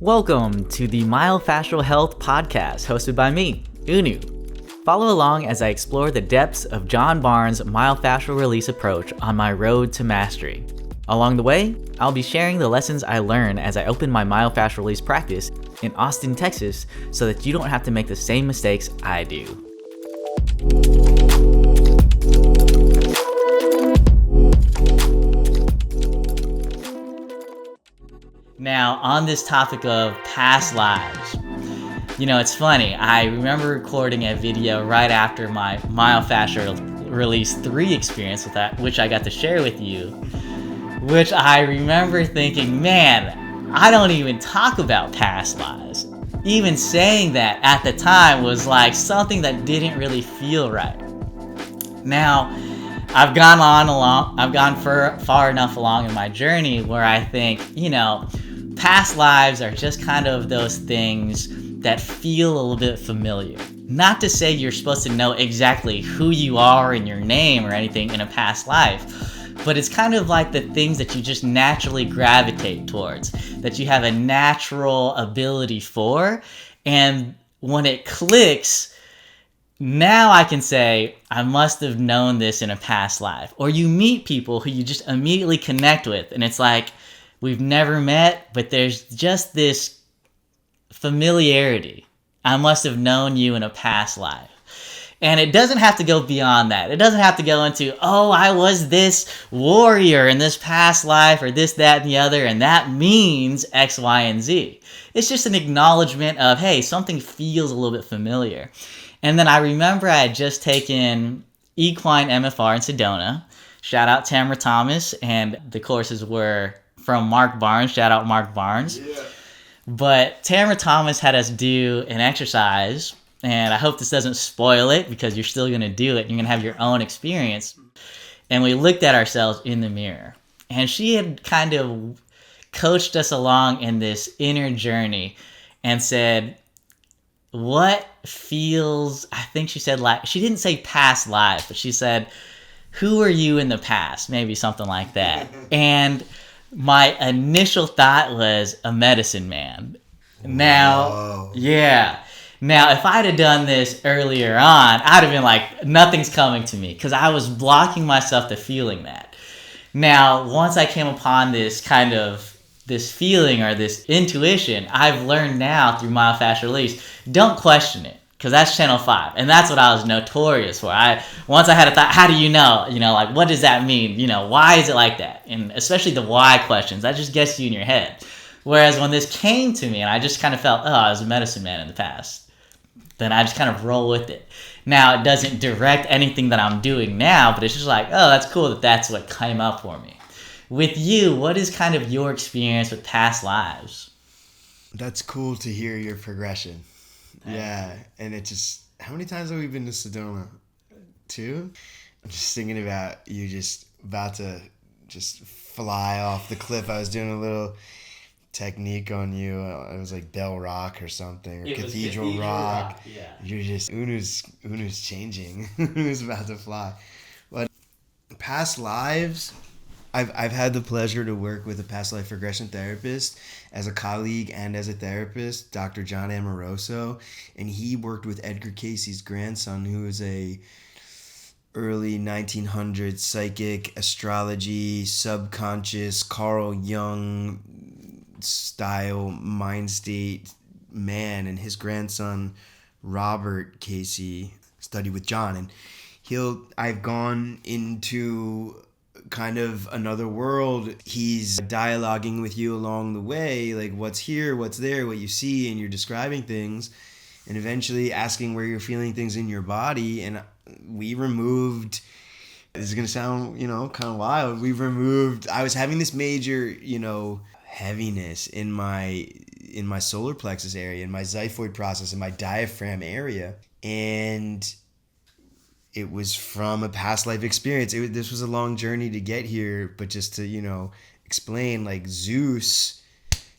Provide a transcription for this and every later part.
Welcome to the Myofascial Health Podcast, hosted by me, Unu. Follow along as I explore the depths of John Barnes' myofascial release approach on my road to mastery. Along the way, I'll be sharing the lessons I learn as I open my myofascial release practice in Austin, Texas, so that you don't have to make the same mistakes I do. Now, on this topic of past lives, it's funny. I remember recording a video right after my myofascial release 3 experience with that, which I got to share with you, which I remember thinking, man, I don't even talk about past lives. Even saying that at the time was like something that didn't really feel right. Now, I've gone far enough along in my journey where I think, past lives are just kind of those things that feel a little bit familiar. Not to say you're supposed to know exactly who you are and your name or anything in a past life, but it's kind of like the things that you just naturally gravitate towards, that you have a natural ability for, and when it clicks, now I can say, I must have known this in a past life. Or you meet people who you just immediately connect with, and it's like, we've never met, but there's just this familiarity. I must have known you in a past life. And it doesn't have to go beyond that. It doesn't have to go into, I was this warrior in this past life, or this, that, and the other, and that means X, Y, and Z. It's just an acknowledgement of, hey, something feels a little bit familiar. And then I remember I had just taken equine MFR in Sedona. Shout out Tamara Thomas, and the courses were from Mark Barnes. Shout out Mark Barnes. Yeah. But Tamara Thomas had us do an exercise, and I hope this doesn't spoil it because you're still going to do it. You're going to have your own experience. And we looked at ourselves in the mirror, and she had kind of coached us along in this inner journey and said, what feels, I think she said, like, she didn't say past life, but she said, who are you in the past? Maybe something like that. And my initial thought was a medicine man. Now, Whoa. Yeah. Now, if I'd have done this earlier on, I'd have been like, nothing's coming to me, because I was blocking myself to feeling that. Now, once I came upon this kind of this feeling or this intuition, I've learned now through myofascial release, don't question it, because that's channel 5, and that's what I was notorious for. Once I had a thought, how do you know? Like, what does that mean? Why is it like that? And especially the why questions, that just gets you in your head. Whereas when this came to me and I just kind of felt, I was a medicine man in the past, then I just kind of roll with it. Now, it doesn't direct anything that I'm doing now, but it's just like, that's cool that that's what came up for me. With you, what is kind of your experience with past lives? That's cool to hear your progression. Yeah, and it just, how many times have we been to Sedona? 2? I'm just thinking about you just about to just fly off the cliff. I was doing a little technique on you. It was like Bell Rock or something, or Cathedral Rock. Yeah. You're just, Unu's changing. Unu's about to fly. But past lives, I've had the pleasure to work with a past life regression therapist as a colleague and as a therapist, Dr. John Amoroso, and he worked with Edgar Cayce's grandson, who is a early 1900s psychic, astrology, subconscious, Carl Jung style mind state man, and his grandson Robert Cayce studied with John, and I've gone into kind of another world. He's dialoguing with you along the way, like what's here, what's there, what you see, and you're describing things, and eventually asking where you're feeling things in your body. And we removed, this is gonna sound kind of wild, I was having this major heaviness in my solar plexus area, in my xiphoid process, in my diaphragm area, and it was from a past life experience. This was a long journey to get here, but just to, explain, like Zeus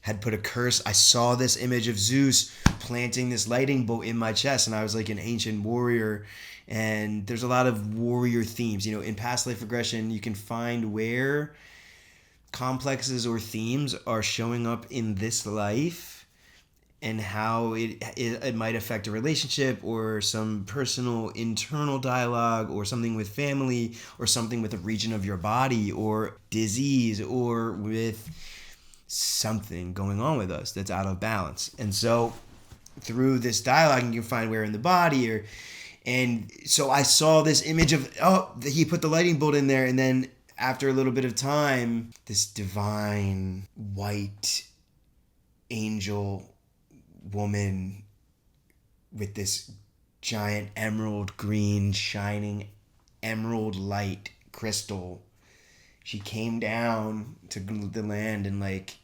had put a curse. I saw this image of Zeus planting this lightning bolt in my chest, and I was like an ancient warrior. And there's a lot of warrior themes. In past life regression, you can find where complexes or themes are showing up in this life and how it might affect a relationship or some personal internal dialogue or something with family or something with a region of your body or disease or with something going on with us that's out of balance. And so through this dialogue, you can find where in the body and so I saw this image of, he put the lightning bolt in there, and then after a little bit of time, this divine white angel woman with this giant emerald green shining emerald light crystal, she came down to the land and like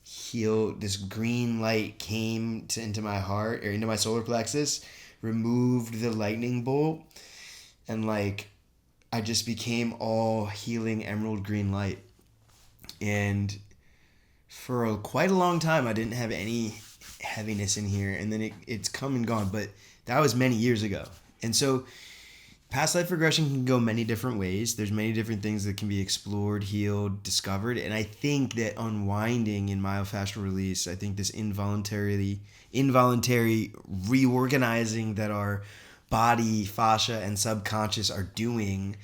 healed. This green light came into my heart or into my solar plexus, removed the lightning bolt, and like I just became all healing emerald green light. And for quite a long time I didn't have any heaviness in here, and then it's come and gone, but that was many years ago. And so past life regression can go many different ways. There's many different things that can be explored, healed, discovered, and I think that unwinding in myofascial release, I think this involuntary reorganizing that our body, fascia, and subconscious are doing,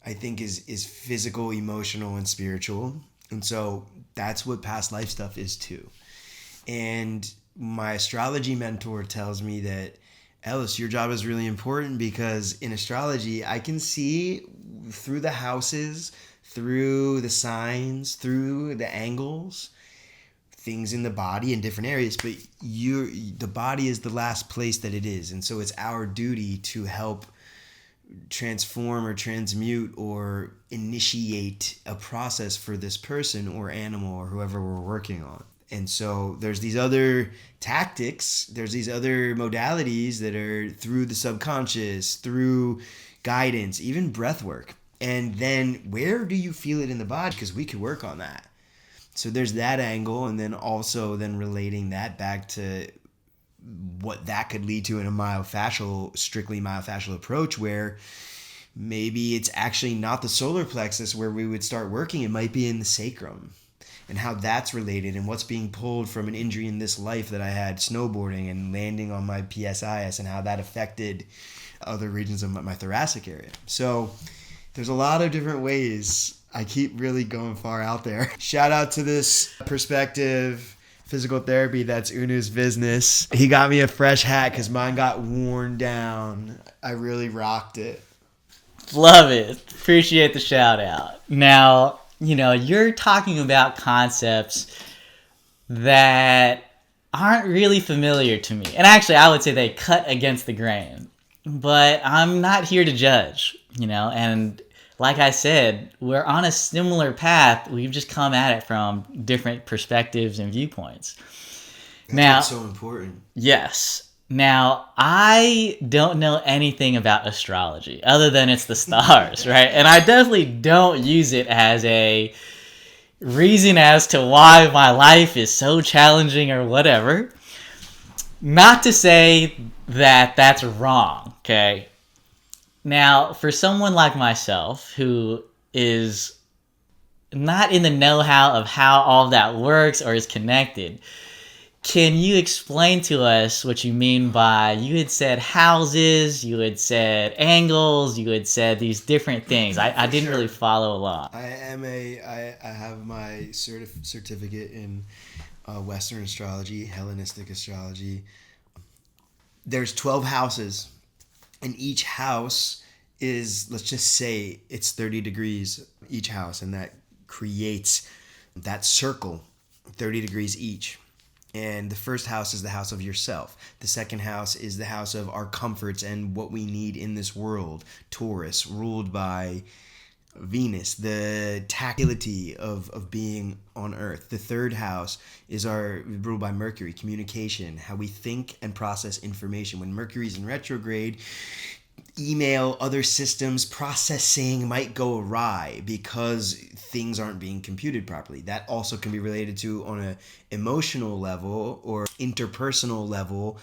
I think is physical, emotional, and spiritual. And so that's what past life stuff is too. And my astrology mentor tells me that, Ellis, your job is really important because in astrology, I can see through the houses, through the signs, through the angles, things in the body in different areas, but the body is the last place that it is. And so it's our duty to help transform or transmute or initiate a process for this person or animal or whoever we're working on. And so there's these other tactics, there's these other modalities that are through the subconscious, through guidance, even breath work. And then where do you feel it in the body? Because we could work on that. So there's that angle, and then also then relating that back to what that could lead to in a strictly myofascial approach, where maybe it's actually not the solar plexus where we would start working. It might be in the sacrum, and how that's related, and what's being pulled from an injury in this life that I had snowboarding and landing on my PSIS, and how that affected other regions of my thoracic area. So there's a lot of different ways. I keep really going far out there. Shout out to this perspective physical therapy. That's Unu's business. He got me a fresh hat because mine got worn down. I really rocked it. Love it. Appreciate the shout out. Now, you're talking about concepts that aren't really familiar to me. And actually, I would say they cut against the grain. But I'm not here to judge, and like I said, we're on a similar path. We've just come at it from different perspectives and viewpoints. That's so important. Yes. Now, I don't know anything about astrology other than it's the stars, right? And I definitely don't use it as a reason as to why my life is so challenging or whatever. Not to say that that's wrong, okay? Now, for someone like myself who is not in the know-how of how all that works or is connected, can you explain to us what you mean by, you had said houses, you had said angles, you had said these different things. I didn't really follow along. I have my certificate in Western astrology, Hellenistic astrology. There's 12 houses. And each house is, let's just say it's 30 degrees each house, and that creates that circle, 30 degrees each. And the first house is the house of yourself. The second house is the house of our comforts and what we need in this world, Taurus, ruled by Venus, the tactility of being on Earth. The third house is ruled by Mercury, communication, how we think and process information. When Mercury's in retrograde, email, other systems, processing might go awry because things aren't being computed properly. That also can be related to on an emotional level or interpersonal level.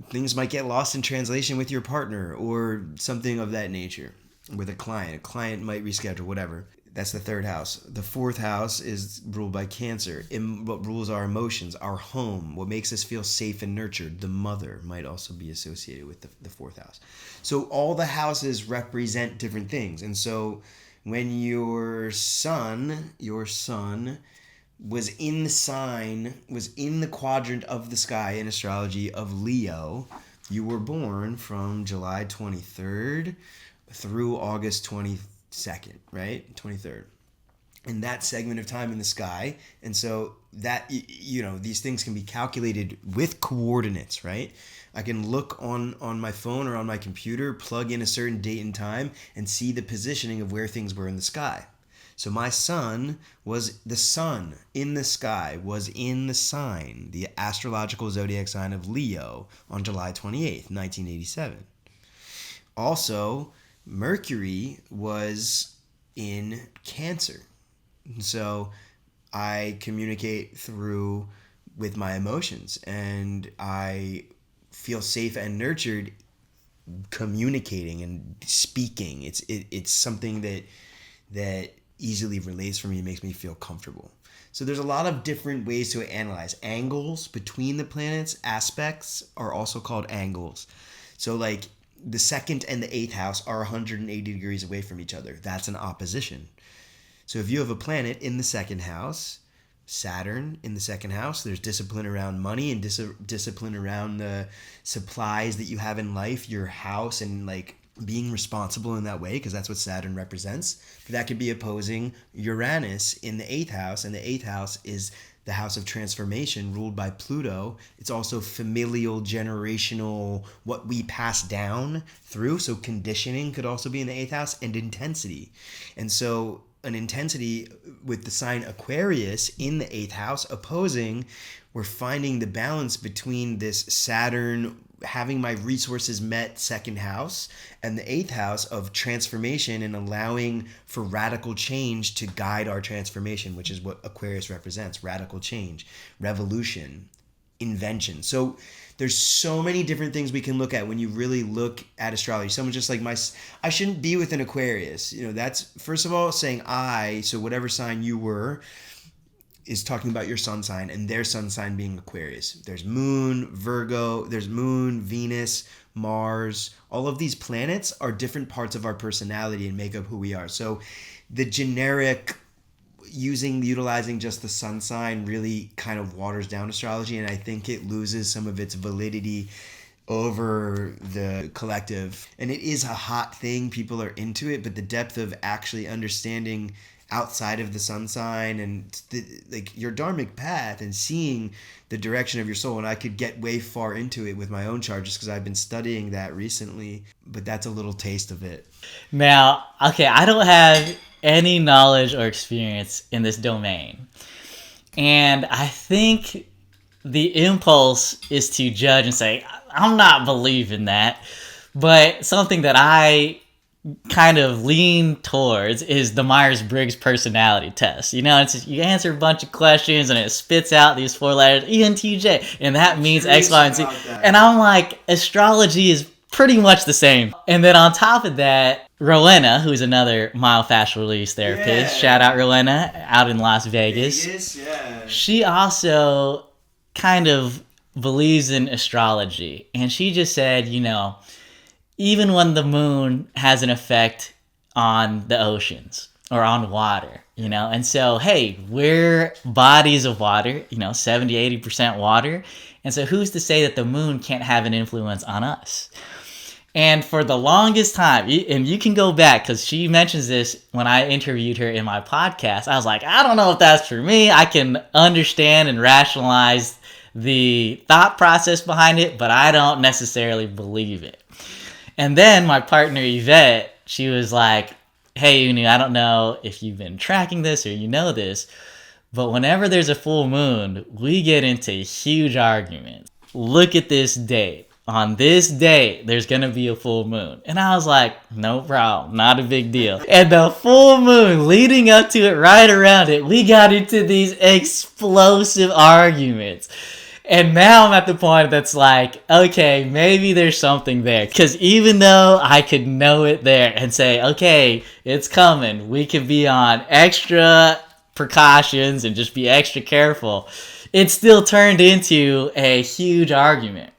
Things might get lost in translation with your partner or something of that nature. With a client might reschedule, whatever. That's the third house. The fourth house is ruled by Cancer. What rules our emotions, our home, what makes us feel safe and nurtured. The mother might also be associated with the fourth house. So all the houses represent different things. And so when your sun was in the quadrant of the sky in astrology of Leo, you were born from July 23rd through August 22nd, right? 23rd. In that segment of time in the sky. And so that, these things can be calculated with coordinates, right? I can look on my phone or on my computer, plug in a certain date and time, and see the positioning of where things were in the sky. So my sun in the sky was in the sign, the astrological zodiac sign of Leo on July 28th, 1987. Also, Mercury was in Cancer. So I communicate with my emotions, and I feel safe and nurtured communicating and speaking. It's something that easily relates for me, makes me feel comfortable. So there's a lot of different ways to analyze. Angles between the planets, aspects, are also called angles. So like the second and the eighth house are 180 degrees away from each other. That's an opposition. So if you have a planet in the second house, Saturn in the second house, there's discipline around money and discipline around the supplies that you have in life, your house, and like being responsible in that way, because that's what Saturn represents. But that could be opposing Uranus in the eighth house, and the eighth house is the house of transformation ruled by Pluto. It's also familial, generational, what we pass down through. So conditioning could also be in the eighth house, and intensity. And so an intensity with the sign Aquarius in the eighth house opposing, we're finding the balance between this Saturn having my resources met second house and the eighth house of transformation and allowing for radical change to guide our transformation, which is what Aquarius represents: radical change, revolution, invention. So there's so many different things we can look at when you really look at astrology. Someone just like I shouldn't be with an Aquarius. That's first of all saying so whatever sign you were is talking about your sun sign and their sun sign being Aquarius. There's Moon, Virgo, there's Moon, Venus, Mars. All of these planets are different parts of our personality and make up who we are. So the generic utilizing just the sun sign really kind of waters down astrology, and I think it loses some of its validity over the collective. And it is a hot thing, people are into it, but the depth of actually understanding outside of the sun sign and your dharmic path and seeing the direction of your soul, and I could get way far into it with my own chart just because I've been studying that recently, but that's a little taste of it. Now, okay, I don't have any knowledge or experience in this domain, and I think the impulse is to judge and say, I'm not believing that, but something that I kind of lean towards is the Myers-Briggs personality test. You answer a bunch of questions and it spits out these 4 letters, ENTJ, and that means X, Y, and Z. And I'm like, astrology is pretty much the same. And then on top of that, Rowena, who's another myofascial release therapist, shout out Rowena, out in Las Vegas. She also kind of believes in astrology. And she just said, even when the moon has an effect on the oceans or on water, and so, hey, we're bodies of water, 70-80% water. And so who's to say that the moon can't have an influence on us? And for the longest time, and you can go back because she mentions this when I interviewed her in my podcast, I was like, I don't know if that's for me. I can understand and rationalize the thought process behind it, but I don't necessarily believe it. And then my partner Yvette, she was like, hey, Unu, I don't know if you've been tracking this or this, but whenever there's a full moon, we get into huge arguments. Look at this date. On this date, there's going to be a full moon. And I was like, no problem, not a big deal. And the full moon leading up to it, right around it, we got into these explosive arguments. And now I'm at the point that's like, okay, maybe there's something there. Because even though I could know it there and say, okay, it's coming, we can be on extra precautions and just be extra careful, it still turned into a huge argument.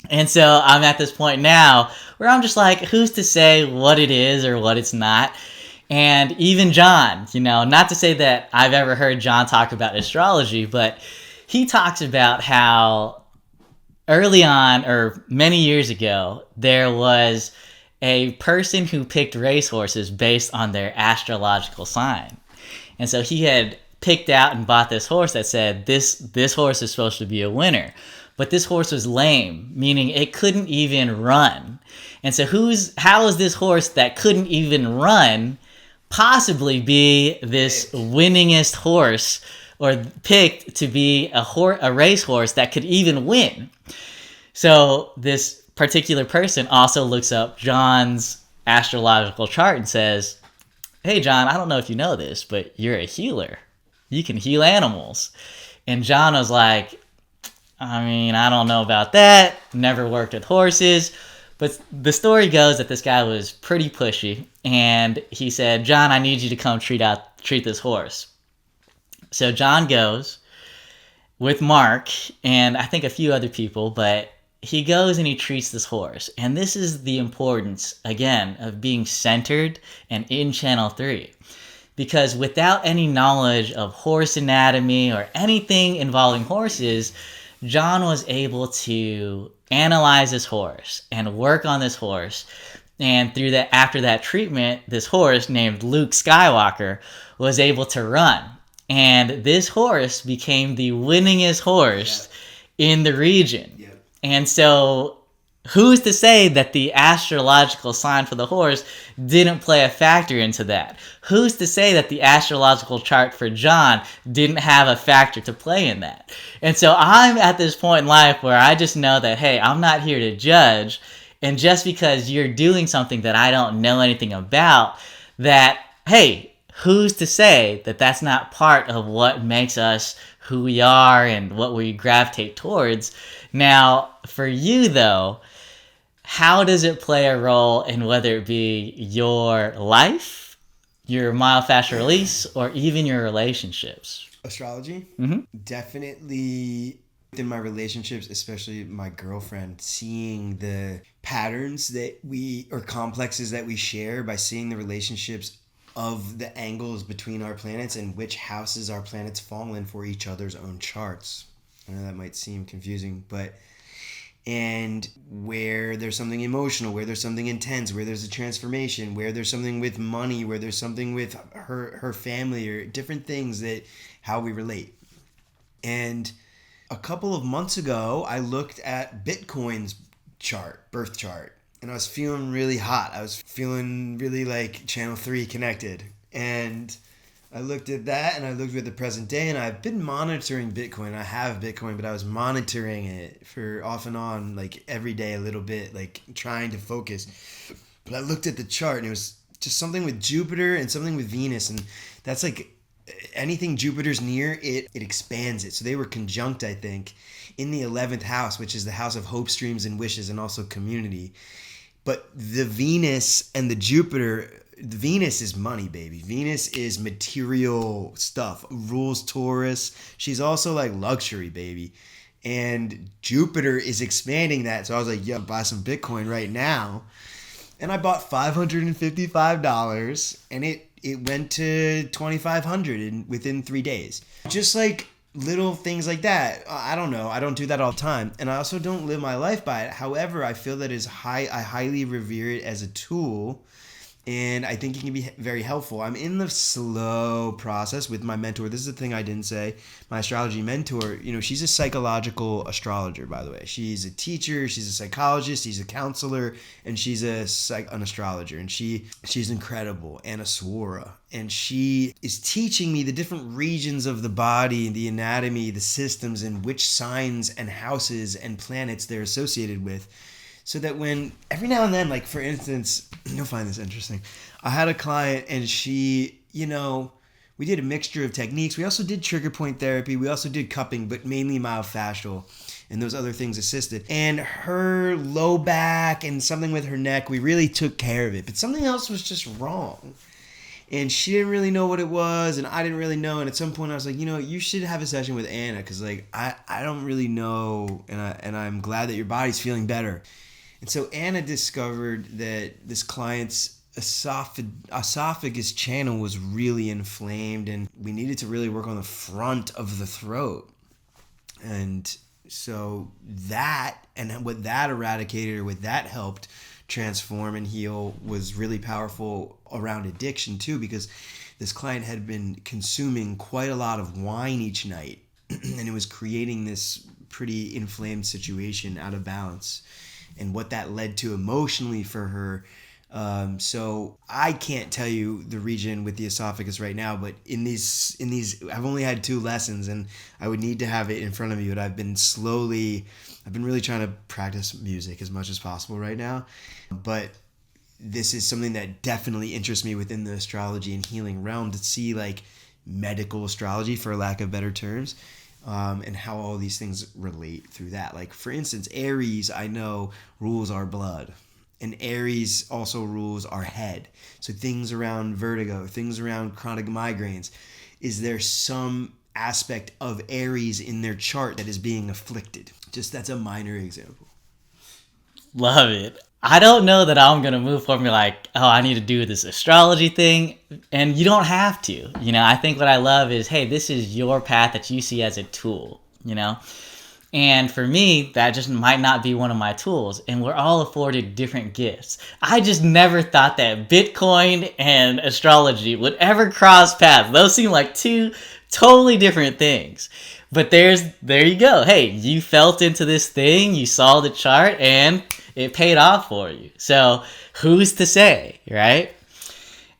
And so I'm at this point now where I'm just like, who's to say what it is or what it's not? And even John, not to say that I've ever heard John talk about astrology, but he talks about how early on, or many years ago, there was a person who picked racehorses based on their astrological sign. And so he had picked out and bought this horse that said, this horse is supposed to be a winner. But this horse was lame, meaning it couldn't even run. And so how is this horse that couldn't even run possibly be this winningest horse, or picked to be a racehorse that could even win? So this particular person also looks up John's astrological chart and says, hey, John, I don't know if you know this, but you're a healer. You can heal animals. And John was like, I don't know about that. Never worked with horses. But the story goes that this guy was pretty pushy, and he said, John, I need you to come treat this horse. So John goes with Mark and I think a few other people, but he goes and he treats this horse. And this is the importance, again, of being centered and in channel 3. Because without any knowledge of horse anatomy or anything involving horses, John was able to analyze this horse and work on this horse. And after that treatment, this horse named Luke Skywalker was able to run. And this horse became the winningest horse in the region. Yeah. And so who's to say that the astrological sign for the horse didn't play a factor into that? Who's to say that the astrological chart for John didn't have a factor to play in that? And so I'm at this point in life where I just know that, hey, I'm not here to judge. And just because you're doing something that I don't know anything about, that, hey, who's to say that that's not part of what makes us who we are and what we gravitate towards? Now, for you, though, how does it play a role in whether it be your life, your myofascial release, or even your relationships? Astrology? Mm-hmm. Definitely within my relationships, especially my girlfriend, seeing the patterns or complexes that we share by seeing the relationships of the angles between our planets and which houses our planets fall in for each other's own charts. I know that might seem confusing, and where there's something emotional, where there's something intense, where there's a transformation, where there's something with money, where there's something with her family, or different things how we relate. And a couple of months ago, I looked at Bitcoin's birth chart, and I was feeling really hot. I was feeling really like channel 3 connected. And I looked at that, and I looked at the present day, and I've been monitoring Bitcoin. I have Bitcoin, but I was monitoring it for off and on, like every day a little bit, like trying to focus. But I looked at the chart, and it was just something with Jupiter and something with Venus, and that's like anything Jupiter's near, it expands it. So they were conjunct, I think, in the 11th house, which is the house of hopes, dreams, and wishes, and also community. But the Venus and the Jupiter, Venus is money, baby. Venus is material stuff. Rules Taurus. She's also like luxury, baby. And Jupiter is expanding that. So I was like, yeah, buy some Bitcoin right now. And I bought $555, and it went to $2,500 within 3 days. Just like little things like that. I don't know. I don't do that all the time. And I also don't live my life by it. However, I feel that I highly revere it as a tool, and I think it can be very helpful. I'm in the slow process with my mentor. This is the thing I didn't say. My astrology mentor, she's a psychological astrologer, by the way. She's a teacher, she's a psychologist, she's a counselor, and she's an astrologer. And she's incredible, and a Swara. And she is teaching me the different regions of the body, the anatomy, the systems, and which signs and houses and planets they're associated with. So that when every now and then, like for instance, you'll find this interesting. I had a client, and she, We did a mixture of techniques. We also did trigger point therapy. We also did cupping, but mainly myofascial, and those other things assisted. And her low back and something with her neck, we really took care of it. But something else was just wrong. And she didn't really know what it was, and I didn't really know. And at some point I was like, you should have a session with Anna, because like I don't really know, and I'm glad that your body's feeling better. And so Anna discovered that this client's esophagus channel was really inflamed, and we needed to really work on the front of the throat. And so that, and what that eradicated, or what that helped transform and heal, was really powerful around addiction too, because this client had been consuming quite a lot of wine each night, and it was creating this pretty inflamed situation, out of balance, and what that led to emotionally for her. So I can't tell you the region with the esophagus right now, but in these, I've only had 2 lessons, and I would need to have it in front of me, but I've been really trying to practice music as much as possible right now. But this is something that definitely interests me within the astrology and healing realm, to see like medical astrology, for lack of better terms, and how all these things relate through that. Like, for instance, Aries, I know, rules our blood. And Aries also rules our head. So things around vertigo, things around chronic migraines. Is there some aspect of Aries in their chart that is being afflicted? Just, that's a minor example. Love it. I don't know that I'm going to move forward and be like, oh, I need to do this astrology thing. And you don't have to. I think what I love is, hey, this is your path that you see as a tool, And for me, that just might not be one of my tools. And we're all afforded different gifts. I just never thought that Bitcoin and astrology would ever cross paths. Those seem like 2 totally different things. But there you go. Hey, you felt into this thing, you saw the chart, and it paid off for you. So who's to say, right?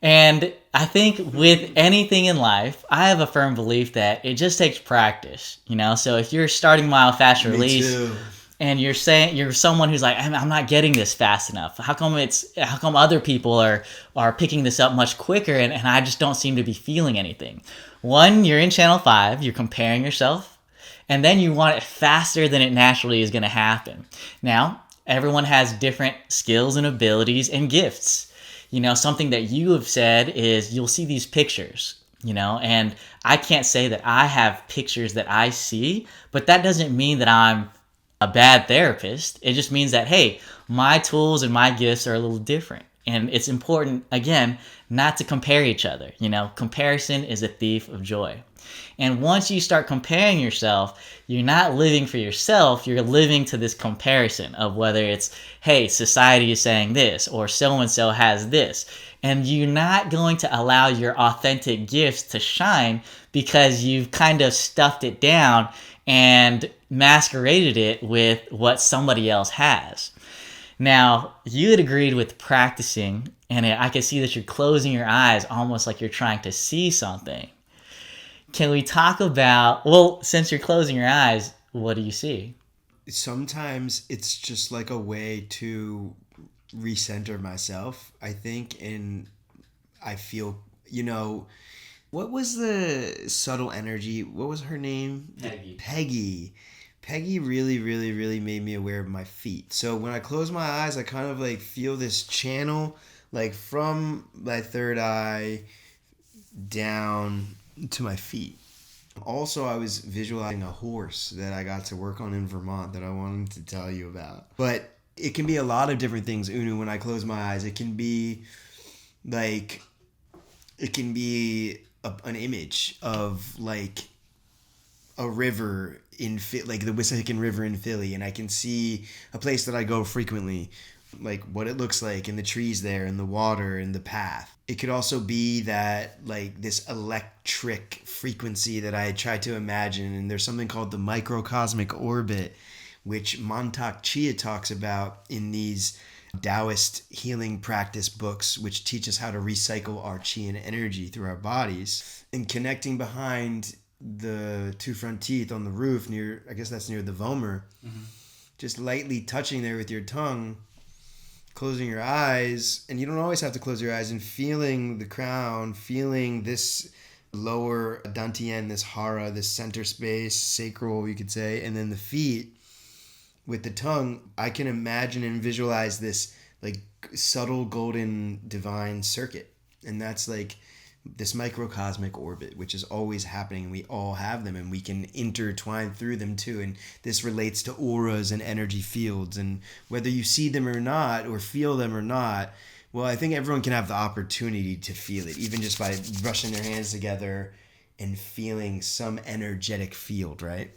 And I think with anything in life, I have a firm belief that it just takes practice, So if you're starting myofascial release, and you're saying you're someone who's like, I'm not getting this fast enough. How come other people are picking this up much quicker, and I just don't seem to be feeling anything? One, you're in channel 5, you're comparing yourself, and then you want it faster than it naturally is going to happen. Now, everyone has different skills and abilities and gifts. Something that you have said is you'll see these pictures, and I can't say that I have pictures that I see, but that doesn't mean that I'm a bad therapist. It just means that, hey, my tools and my gifts are a little different. And it's important, again, not to compare each other. Comparison is a thief of joy. And once you start comparing yourself, you're not living for yourself, you're living to this comparison of whether it's, hey, society is saying this, or so-and-so has this. And you're not going to allow your authentic gifts to shine because you've kind of stuffed it down and masqueraded it with what somebody else has. Now, you had agreed with practicing, and I can see that you're closing your eyes almost like you're trying to see something. Can we talk about, well, since you're closing your eyes, what do you see? Sometimes it's just like a way to recenter myself, I think, and I feel, what was the subtle energy? What was her name? Peggy. Peggy really, really, really made me aware of my feet. So when I close my eyes, I kind of like feel this channel, like from my third eye down to my feet. Also, I was visualizing a horse that I got to work on in Vermont that I wanted to tell you about. But it can be a lot of different things, Unu, when I close my eyes. It can be like, an image of like a river like the Wissahickon River in Philly, and I can see a place that I go frequently, like what it looks like, and the trees there, and the water, and the path. It could also be that like this electric frequency that I try to imagine, and there's something called the microcosmic orbit, which Mantak Chia talks about in these Taoist healing practice books, which teach us how to recycle our chi and energy through our bodies. And connecting behind the 2 front teeth on the roof near, I guess that's near the vomer, just lightly touching there with your tongue, closing your eyes, and you don't always have to close your eyes, and feeling the crown, feeling this lower dantian, this hara, this center space, sacral, you could say, and then the feet with the tongue. I can imagine and visualize this like subtle golden divine circuit, and that's like this microcosmic orbit, which is always happening, and we all have them, and we can intertwine through them too. And this relates to auras and energy fields, and whether you see them or not, or feel them or not, well, I think everyone can have the opportunity to feel it, even just by brushing their hands together and feeling some energetic field, right?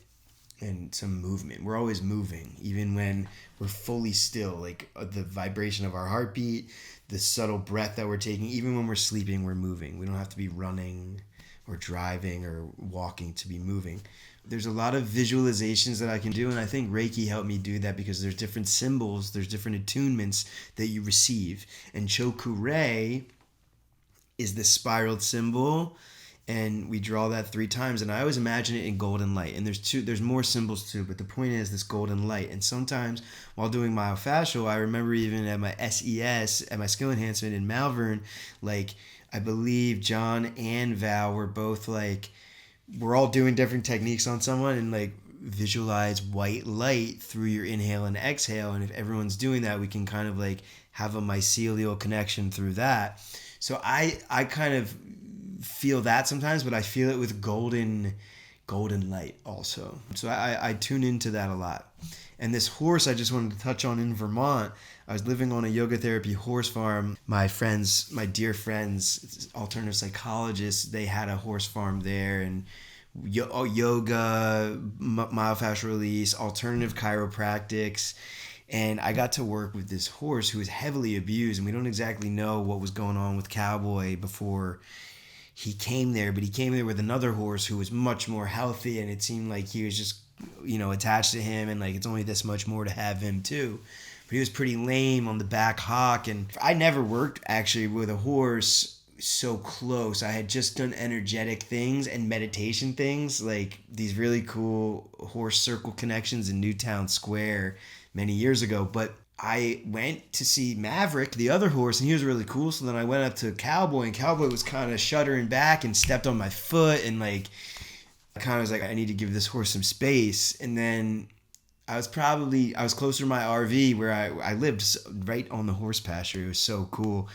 And some movement. We're always moving, even when we're fully still, like the vibration of our heartbeat, the subtle breath that we're taking. Even when we're sleeping, we're moving. We don't have to be running or driving or walking to be moving. There's a lot of visualizations that I can do, and I think Reiki helped me do that because there's different symbols, there's different attunements that you receive. And Chokure is the spiraled symbol, and we draw that 3 times, and I always imagine it in golden light. And there's more symbols too, but the point is this golden light. And sometimes while doing myofascial, I remember even at my SES, at my skill enhancement in Malvern, like I believe John and Val were both like, we're all doing different techniques on someone, and like visualize white light through your inhale and exhale. And if everyone's doing that, we can kind of like have a mycelial connection through that. So I kind of feel that sometimes, but I feel it with golden light also. So I tune into that a lot. And this horse I just wanted to touch on in Vermont. I was living on a yoga therapy horse farm. My dear friends, alternative psychologists, they had a horse farm there, and yoga, myofascial release, alternative chiropractics. And I got to work with this horse who was heavily abused, and we don't exactly know what was going on with Cowboy before he came there, but he came there with another horse who was much more healthy, and it seemed like he was just, attached to him, and like it's only this much more to have him too. But he was pretty lame on the back hock, and I never worked actually with a horse so close. I had just done energetic things and meditation things, like these really cool horse circle connections in Newtown Square many years ago. But I went to see Maverick, the other horse, and he was really cool. So then I went up to Cowboy, and Cowboy was kind of shuddering back and stepped on my foot, and like I kind of was like, I need to give this horse some space. And then I was closer to my RV where I lived right on the horse pasture. It was so cool.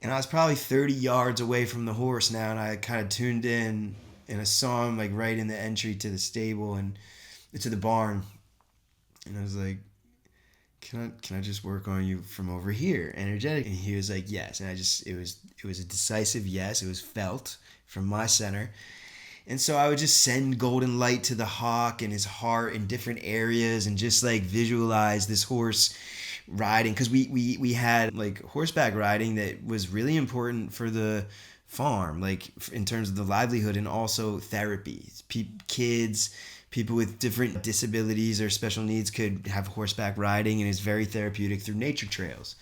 And I was probably 30 yards away from the horse now, and I kind of tuned in, and I saw him like right in the entry to the stable and to the barn. And I was like, can I just work on you from over here, energetic? And he was like, yes. And it was a decisive yes. It was felt from my center. And so I would just send golden light to the hawk and his heart in different areas, and just like visualize this horse riding, because we had like horseback riding that was really important for the farm, like in terms of the livelihood, and also therapy. Kids, people with different disabilities or special needs could have horseback riding, and it's very therapeutic through nature trails.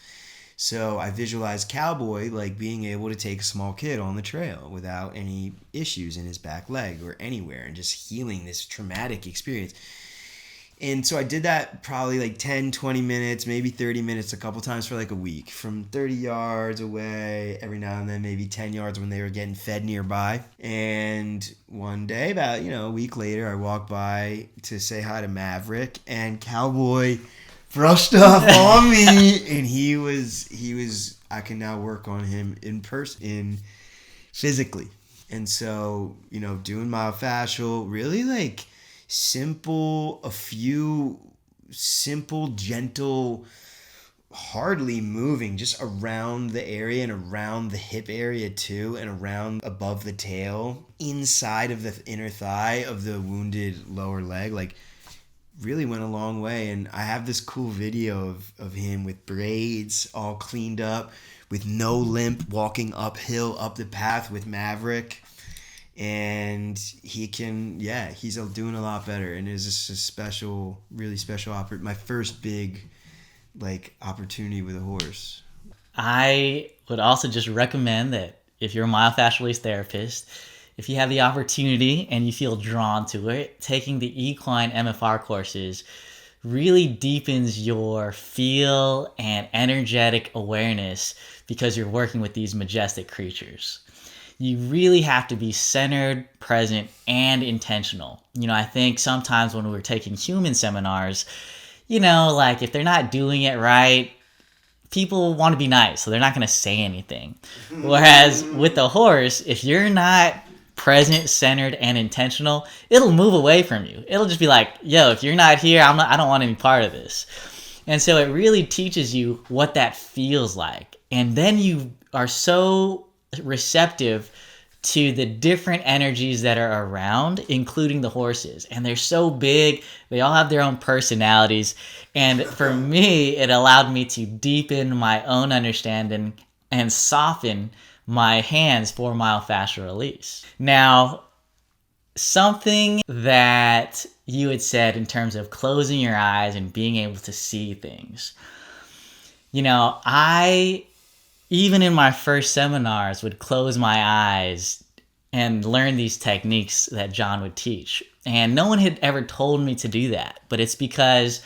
So I visualized Cowboy like being able to take a small kid on the trail without any issues in his back leg or anywhere, and just healing this traumatic experience. And so I did that probably like 10, 20 minutes, maybe 30 minutes a couple times for like a week, from 30 yards away, every now and then maybe 10 yards when they were getting fed nearby. And one day, about, a week later, I walked by to say hi to Maverick, and Cowboy brushed up on me, and he was I can now work on him in person, physically. And so, doing myofascial, really like a few simple, gentle, hardly moving, just around the area and around the hip area too, and around above the tail, inside of the inner thigh of the wounded lower leg, like really went a long way. And I have this cool video of him with braids all cleaned up, with no limp, walking uphill up the path with Maverick. And he's doing a lot better, and it's just a special, really special my first big opportunity with a horse. I would also just recommend that if you're a myofascial release therapist, if you have the opportunity and you feel drawn to it, taking the equine MFR courses really deepens your feel and energetic awareness, because you're working with these majestic creatures. you really have to be centered, present, and intentional. I think sometimes when we're taking human seminars, like if they're not doing it right, people want to be nice, so they're not going to say anything. Whereas with the horse, if you're not present, centered, and intentional, it'll move away from you. It'll just be like, yo, if you're not here, I don't want any part of this. And so it really teaches you what that feels like. And then you are so receptive to the different energies that are around, including the horses. And they're so big, they all have their own personalities. And for me, it allowed me to deepen my own understanding and soften my hands for myofascial release. Now, something that you had said in terms of closing your eyes and being able to see things. I, even in my first seminars, would close my eyes and learn these techniques that John would teach. And no one had ever told me to do that, but it's because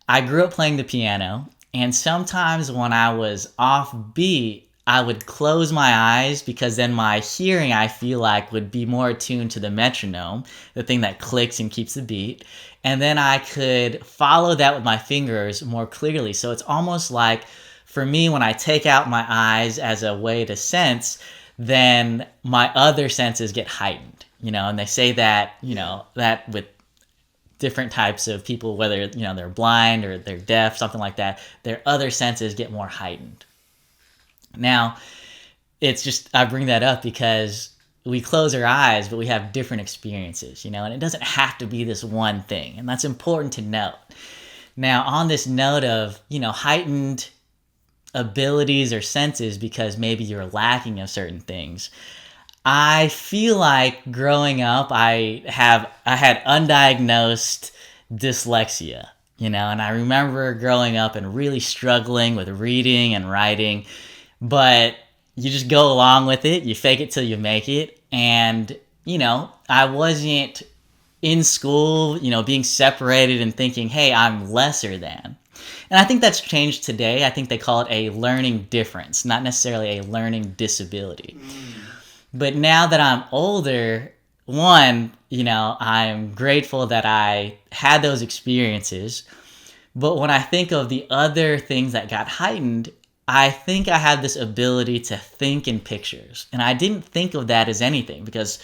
I grew up playing the piano, and sometimes when I was off beat, I would close my eyes because then my hearing, I feel like, would be more attuned to the metronome, the thing that clicks and keeps the beat. And then I could follow that with my fingers more clearly. So it's almost like, for me, when I take out my eyes as a way to sense, then my other senses get heightened, and they say that, that with different types of people, whether, they're blind or they're deaf, something like that, their other senses get more heightened. Now, it's just, I bring that up because we close our eyes, but we have different experiences, and it doesn't have to be this one thing. And that's important to note. Now, on this note of, heightened abilities or senses because maybe you're lacking of certain things, I feel like growing up, I had undiagnosed dyslexia, and I remember growing up and really struggling with reading and writing, but you just go along with it. You fake it till you make it. And, I wasn't in school, being separated and thinking, hey, I'm lesser than. And I think that's changed today. I think they call it a learning difference, not necessarily a learning disability. But now that I'm older, one, I'm grateful that I had those experiences. But when I think of the other things that got heightened, I think I had this ability to think in pictures. And I didn't think of that as anything because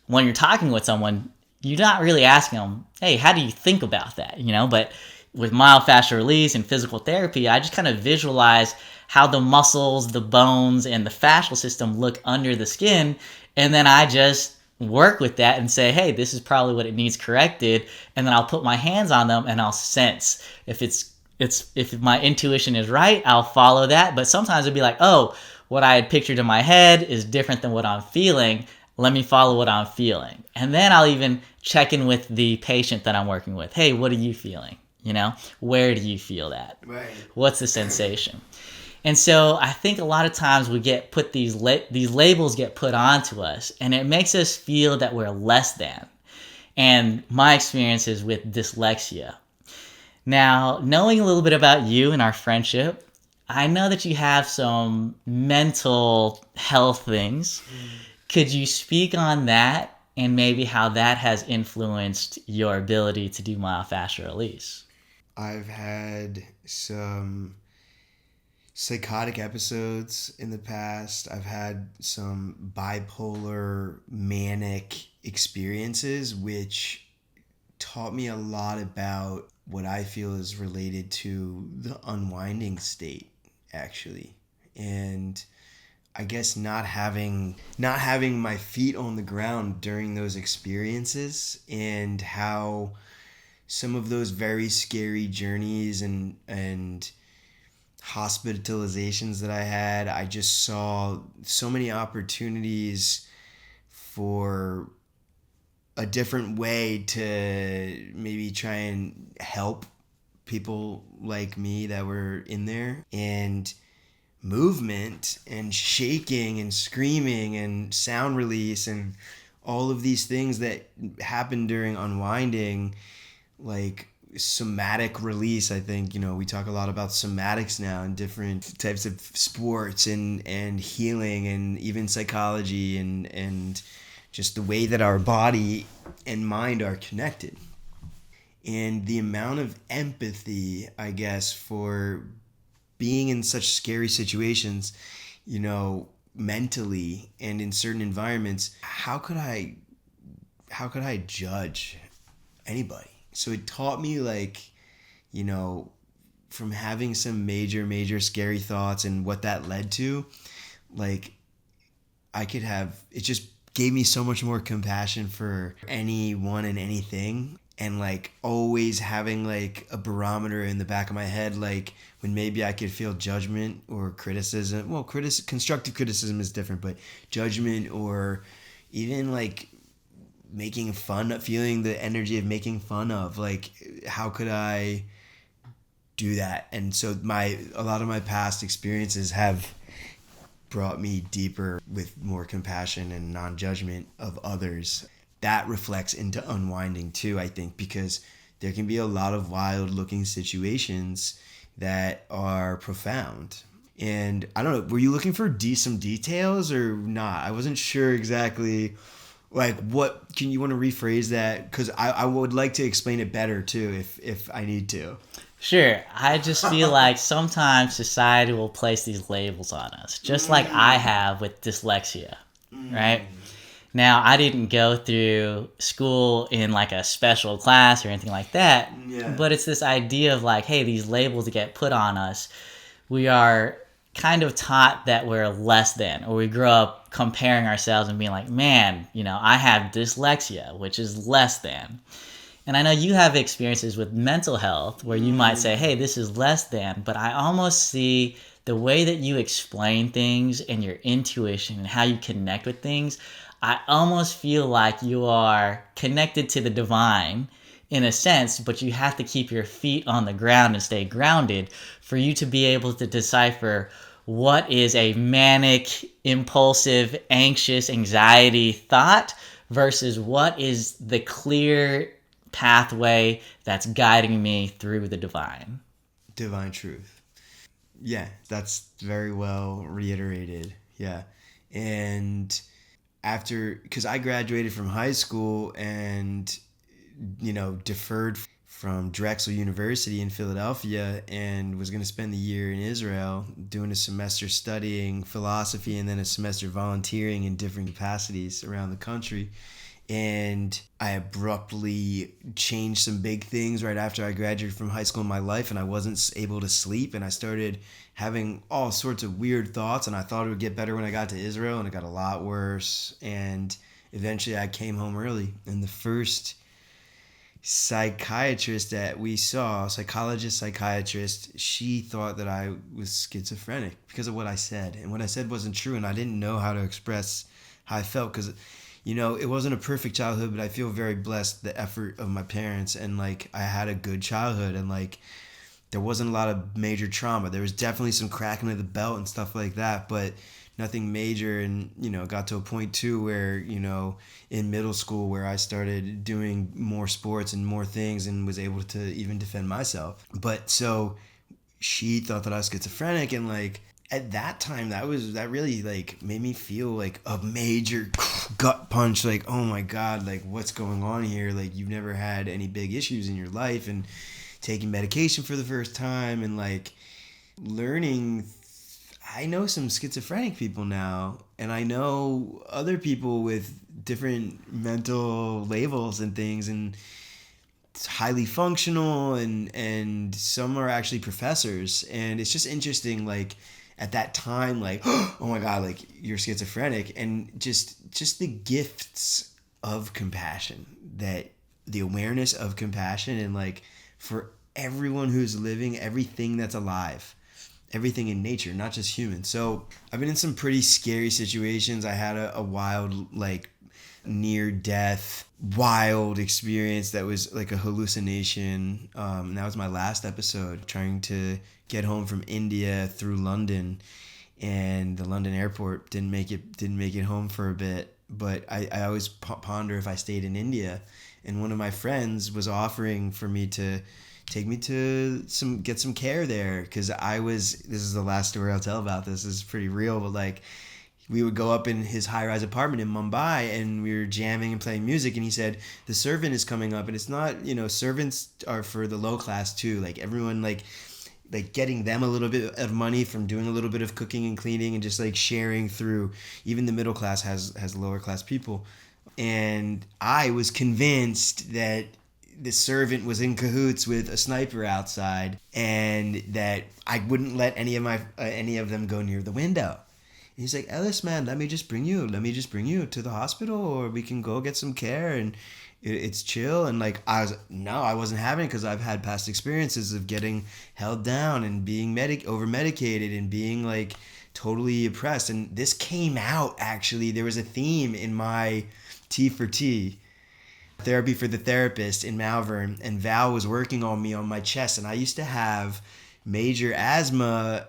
when you're talking with someone, you're not really asking them, hey, how do you think about that? But with myofascial release and physical therapy, I just kind of visualize how the muscles, the bones, and the fascial system look under the skin. And then I just work with that and say, hey, this is probably what it needs corrected. And then I'll put my hands on them and I'll sense if my intuition is right, I'll follow that. But sometimes it'll be like, oh, what I had pictured in my head is different than what I'm feeling. Let me follow what I'm feeling. And then I'll even check in with the patient that I'm working with. Hey, what are you feeling? Where do you feel that? Right. What's the sensation? And so I think a lot of times we get put these labels get put onto us, and it makes us feel that we're less than. And my experience is with dyslexia. Now, knowing a little bit about you and our friendship, I know that you have some mental health things. Could you speak on that and maybe how that has influenced your ability to do myofascial release? I've had some psychotic episodes in the past. I've had some bipolar, manic experiences, which taught me a lot about what I feel is related to the unwinding state, actually. And I guess not having my feet on the ground during those experiences, and how some of those very scary journeys and hospitalizations that I had, I just saw so many opportunities for a different way to maybe try and help people like me that were in there. And movement and shaking and screaming and sound release and all of these things that happen during unwinding, like, somatic release. I think, we talk a lot about somatics now and different types of sports and healing and even psychology and just the way that our body and mind are connected. And the amount of empathy, I guess, for being in such scary situations, mentally and in certain environments, how could I judge anybody? So it taught me, from having some major scary thoughts and what that led to, it just gave me so much more compassion for anyone and anything. And always having a barometer in the back of my head, when maybe I could feel judgment or criticism. Well, constructive criticism is different, but judgment or even making fun of, feeling the energy of making fun of, how could I do that? And so a lot of my past experiences have brought me deeper with more compassion and non-judgment of others. That reflects into unwinding too, I think, because there can be a lot of wild looking situations that are profound. And I don't know, were you looking for some details or not? I wasn't sure exactly. What can you want to rephrase that? Because I would like to explain it better too, if I need to. Sure. I just feel like sometimes society will place these labels on us, just like I have with dyslexia, right? Now, I didn't go through school in a special class or anything like that, but it's this idea of hey, these labels that get put on us, we are kind of taught that we're less than, or we grow up comparing ourselves and being man, I have dyslexia, which is less than. And I know you have experiences with mental health where you might say, hey, this is less than, but I almost see the way that you explain things and your intuition and how you connect with things, I almost feel like you are connected to the divine in a sense, but you have to keep your feet on the ground and stay grounded for you to be able to decipher what is a manic, impulsive, anxious, anxiety thought versus what is the clear pathway that's guiding me through the divine. Divine truth. Yeah, that's very well reiterated. Yeah. And because I graduated from high school and, deferred from Drexel University in Philadelphia and was going to spend the year in Israel doing a semester studying philosophy and then a semester volunteering in different capacities around the country. And I abruptly changed some big things right after I graduated from high school in my life, and I wasn't able to sleep, and I started having all sorts of weird thoughts, and I thought it would get better when I got to Israel, and it got a lot worse. And eventually I came home early, and the first psychiatrist that we saw, psychiatrist, she thought that I was schizophrenic because of what I said, and what I said wasn't true, and I didn't know how to express how I felt because it wasn't a perfect childhood, but I feel very blessed, the effort of my parents, and I had a good childhood, and there wasn't a lot of major trauma. There was definitely some cracking of the belt and stuff like that, but nothing major. And got to a point too where in middle school where I started doing more sports and more things and was able to even defend myself. But so she thought that I was schizophrenic, and at that time, that really made me feel a major gut punch. Oh my God, what's going on here? You've never had any big issues in your life, and taking medication for the first time, and learning. I know some schizophrenic people now, and I know other people with different mental labels and things, and it's highly functional, and some are actually professors, and it's just interesting. At that time, oh my God, you're schizophrenic, and just the gifts of compassion, that the awareness of compassion, and for everyone who's living, everything that's alive, everything in nature, not just humans. So I've been in some pretty scary situations. I had a wild, near death, wild experience that was a hallucination. And that was my last episode, trying to get home from India through London, and the London airport didn't make it home for a bit. but I always ponder if I stayed in India. And one of my friends was offering for me to take me to get some care there, because this is the last story I'll tell about this. This is pretty real, but like, we would go up in his high-rise apartment in Mumbai, and we were jamming and playing music, and he said, the servant is coming up, and it's not, servants are for the low class too. Like, everyone, like getting them a little bit of money from doing a little bit of cooking and cleaning, and just like sharing through. Even the middle class has lower class people. And I was convinced that the servant was in cahoots with a sniper outside, and that I wouldn't let any of them go near the window. And he's like, Ellis, man, let me just bring you to the hospital, or we can go get some care, and it's chill. And like, I wasn't having it, because I've had past experiences of getting held down and being over medicated and being like totally oppressed. And this came out, actually, there was a theme in my T for T, therapy for the therapist, in Malvern, and Val was working on me on my chest, and I used to have major asthma,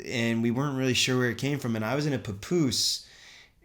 and we weren't really sure where it came from, and I was in a papoose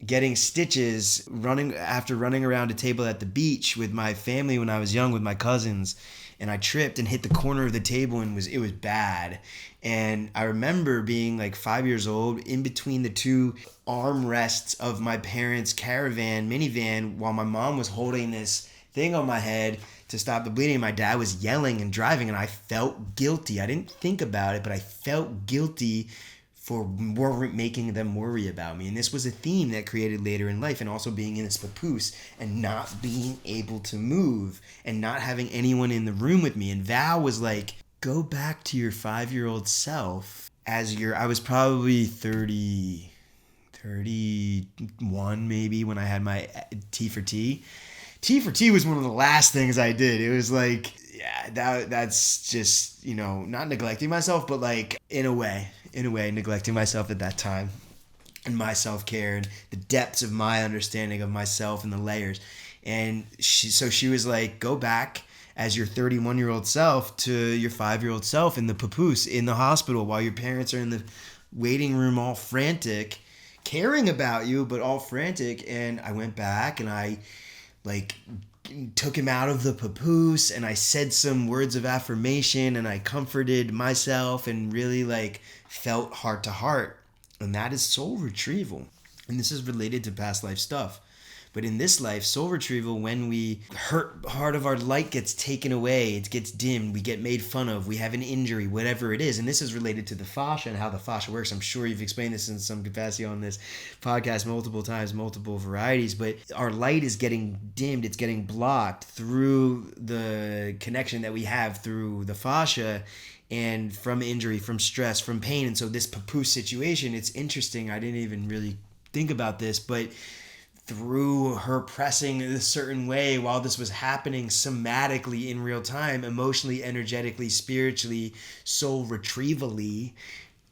getting stitches running around a table at the beach with my family when I was young, with my cousins, and I tripped and hit the corner of the table, and it was bad. And I remember being like 5 years old, in between the two armrests of my parents' minivan, while my mom was holding this thing on my head to stop the bleeding. My dad was yelling and driving, and I felt guilty. I didn't think about it, but I felt guilty for making them worry about me. And this was a theme that created later in life, and also being in this papoose and not being able to move and not having anyone in the room with me. And Val was like, go back to your 5-year-old self I was probably 31 maybe when I had my T for T. T for T was one of the last things I did. It was like, yeah, that's just, not neglecting myself, but like in a way, neglecting myself at that time, and my self-care and the depths of my understanding of myself and the layers. And she was like, go back as your 31-year-old self to your 5-year-old self in the papoose in the hospital, while your parents are in the waiting room all frantic, caring about you, but all frantic. And I went back, and I like took him out of the papoose, and I said some words of affirmation, and I comforted myself, and really like felt heart to heart. And that is soul retrieval. And this is related to past life stuff. But in this life, soul retrieval, when we hurt, part of our light gets taken away, it gets dimmed, we get made fun of, we have an injury, whatever it is. And this is related to the fascia and how the fascia works. I'm sure you've explained this in some capacity on this podcast multiple times, multiple varieties. But our light is getting dimmed, it's getting blocked through the connection that we have through the fascia, and from injury, from stress, from pain. And so this papoose situation, it's interesting. I didn't even really think about this, but through her pressing in a certain way while this was happening somatically in real time, emotionally, energetically, spiritually, soul retrievally,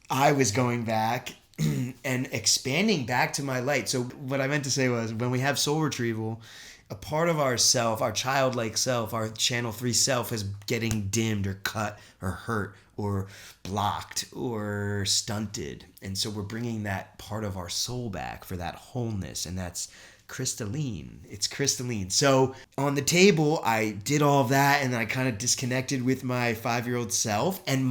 I was going back and expanding back to my light. So what I meant to say was, when we have soul retrieval, a part of our self, our childlike self, our channel 3 self, is getting dimmed or cut or hurt or blocked or stunted. And so we're bringing that part of our soul back for that wholeness, and that's crystalline. It's crystalline. So on the table, I did all of that, and then I kind of disconnected with my 5-year-old self, and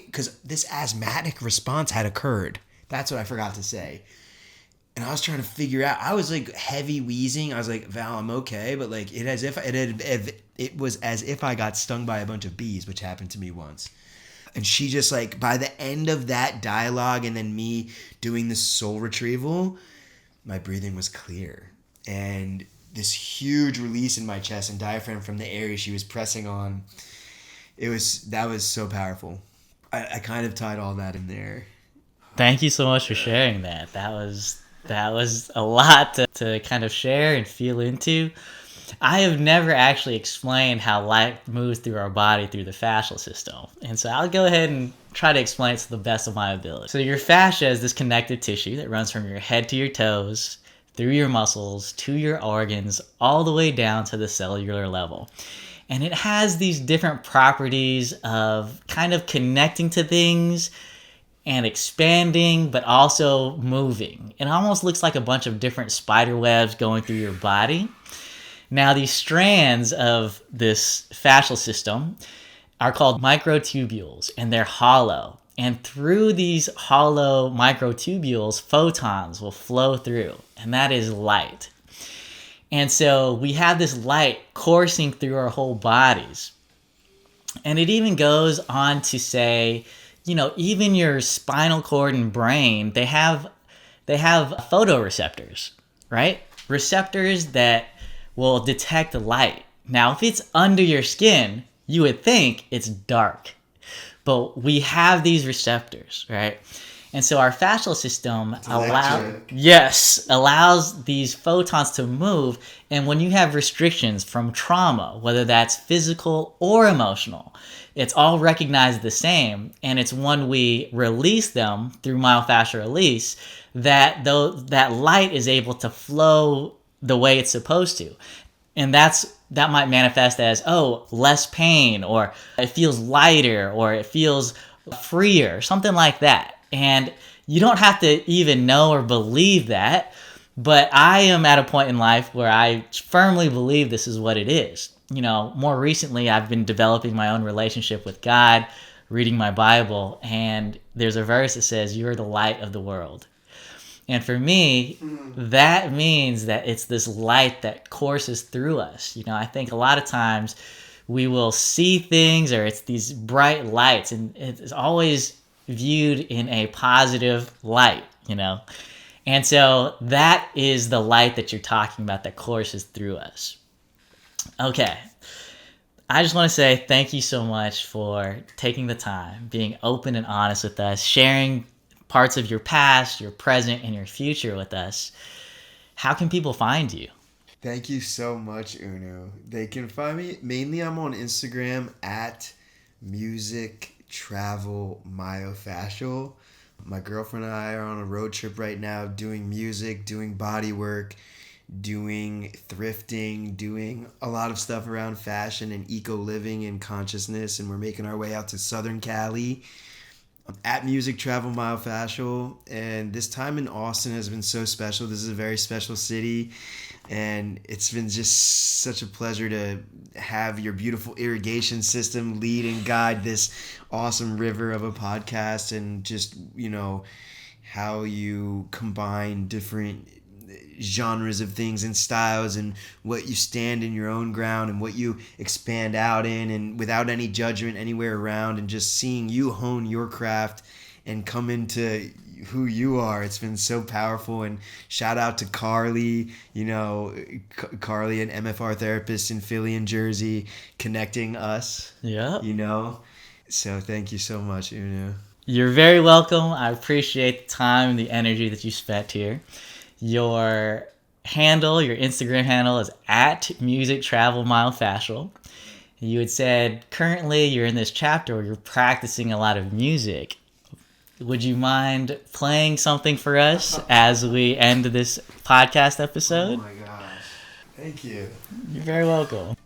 because this asthmatic response had occurred. That's what I forgot to say. And I was trying to figure out, I was like heavy wheezing. I was like, Val, I'm okay. But like, it was as if I got stung by a bunch of bees, which happened to me once. And she just like, by the end of that dialogue, and then me doing the soul retrieval, my breathing was clear. And this huge release in my chest and diaphragm from the area she was pressing on, that was so powerful. I kind of tied all that in there. Thank you so much for sharing that. That was a lot to kind of share and feel into. I have never actually explained how light moves through our body through the fascial system. And so I'll go ahead and try to explain it to the best of my ability. So your fascia is this connective tissue that runs from your head to your toes, through your muscles, to your organs, all the way down to the cellular level. And it has these different properties of kind of connecting to things and expanding, but also moving. It almost looks like a bunch of different spider webs going through your body. Now, these strands of this fascial system are called microtubules, and they're hollow. And through these hollow microtubules, photons will flow through, and that is light. And so we have this light coursing through our whole bodies. And it even goes on to say, even your spinal cord and brain, they have photoreceptors, right? Receptors that will detect light. Now, if it's under your skin, you would think it's dark. But we have these receptors, right? And so our fascial system allows these photons to move. And when you have restrictions from trauma, whether that's physical or emotional, it's all recognized the same. And it's when we release them through myofascial release that that light is able to flow the way it's supposed to. And that might manifest as, less pain, or it feels lighter, or it feels freer, something like that. And you don't have to even know or believe that, but I am at a point in life where I firmly believe this is what it is. More recently, I've been developing my own relationship with God, reading my Bible, and there's a verse that says, "You're the light of the world." And for me, that means that it's this light that courses through us. I think a lot of times we will see things, or it's these bright lights, and it's always viewed in a positive light, And so that is the light that you're talking about that courses through us. Okay. I just want to say thank you so much for taking the time, being open and honest with us, sharing parts of your past, your present, and your future with us. How can people find you? Thank you so much, Unu. They can find me, mainly I'm on Instagram at Music Travel Myofascial. My girlfriend and I are on a road trip right now, doing music, doing body work, doing thrifting, doing a lot of stuff around fashion and eco-living and consciousness, and we're making our way out to Southern Cali. At Music Travel Myofascial, and this time in Austin has been so special. This is a very special city, and it's been just such a pleasure to have your beautiful irrigation system lead and guide this awesome river of a podcast, and just how you combine different genres of things and styles, and what you stand in your own ground and what you expand out in, and without any judgment anywhere around, and just seeing you hone your craft and come into who you are. It's been so powerful. And shout out to Carly, Carly, an MFR therapist in Philly and Jersey, connecting us. Yeah. So thank you so much, Unu. You're very welcome. I appreciate the time and the energy that you spent here. Your Instagram handle is at Music Travel Myofascial. You had said currently you're in this chapter where you're practicing a lot of music. Would you mind playing something for us as we end this podcast episode? Oh my gosh. Thank you. You're very welcome.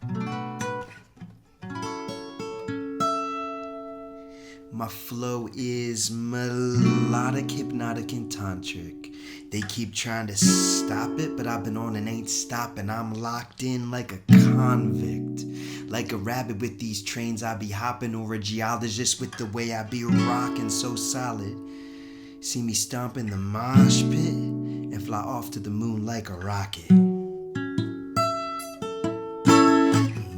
My flow is melodic, hypnotic, and tantric. They keep trying to stop it, but I've been on and ain't stopping. I'm locked in like a convict. Like a rabbit with these trains I be hopping, or a geologist with the way I be rocking so solid. See me stomping the mosh pit and fly off to the moon like a rocket.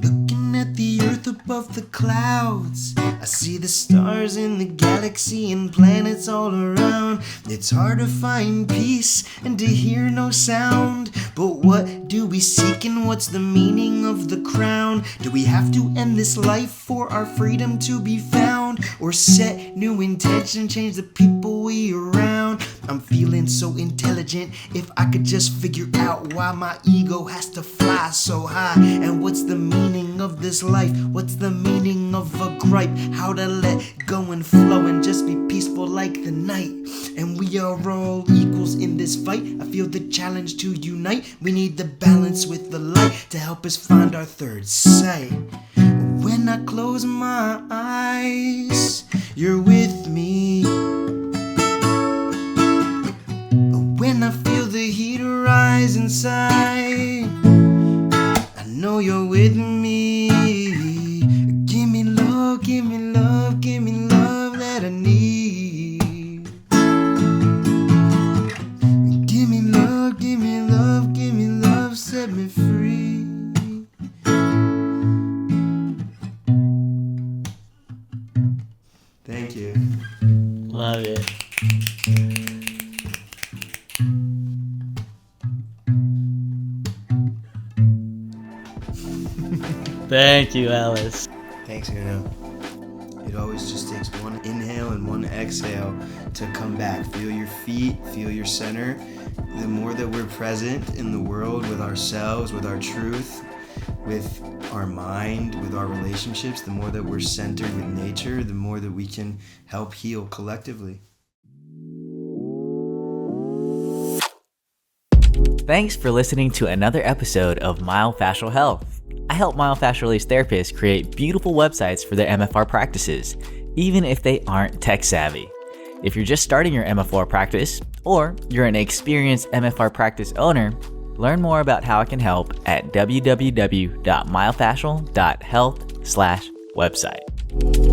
Looking at the earth above the clouds, I see the stars in the galaxy and planets all around. It's hard to find peace and to hear no sound. But what do we seek, and what's the meaning of the crown? Do we have to end this life for our freedom to be found? Or set new intention, change the people we around? I'm feeling so intelligent. If I could just figure out why my ego has to fly so high. And what's the meaning of this life? What's the meaning of a gripe? How to let go and flow and just be peaceful like the night. And we are all equals in this fight. I feel the challenge to unite. We need the balance with the light to help us find our third sight. When I close my eyes, you're with me. know you're with me. Give me love, give me love, give me love that I need. Give me love, give me love, give me love, set me free. Thank you. Love it. Thank you, Ellis. Thanks, Unu. It always just takes one inhale and one exhale to come back. Feel your feet, feel your center. The more that we're present in the world with ourselves, with our truth, with our mind, with our relationships, the more that we're centered with nature, the more that we can help heal collectively. Thanks for listening to another episode of Myofascial Health. I help myofascial release therapists create beautiful websites for their MFR practices, even if they aren't tech savvy. If you're just starting your MFR practice, or you're an experienced MFR practice owner, learn more about how I can help at www.myofascial.health/website.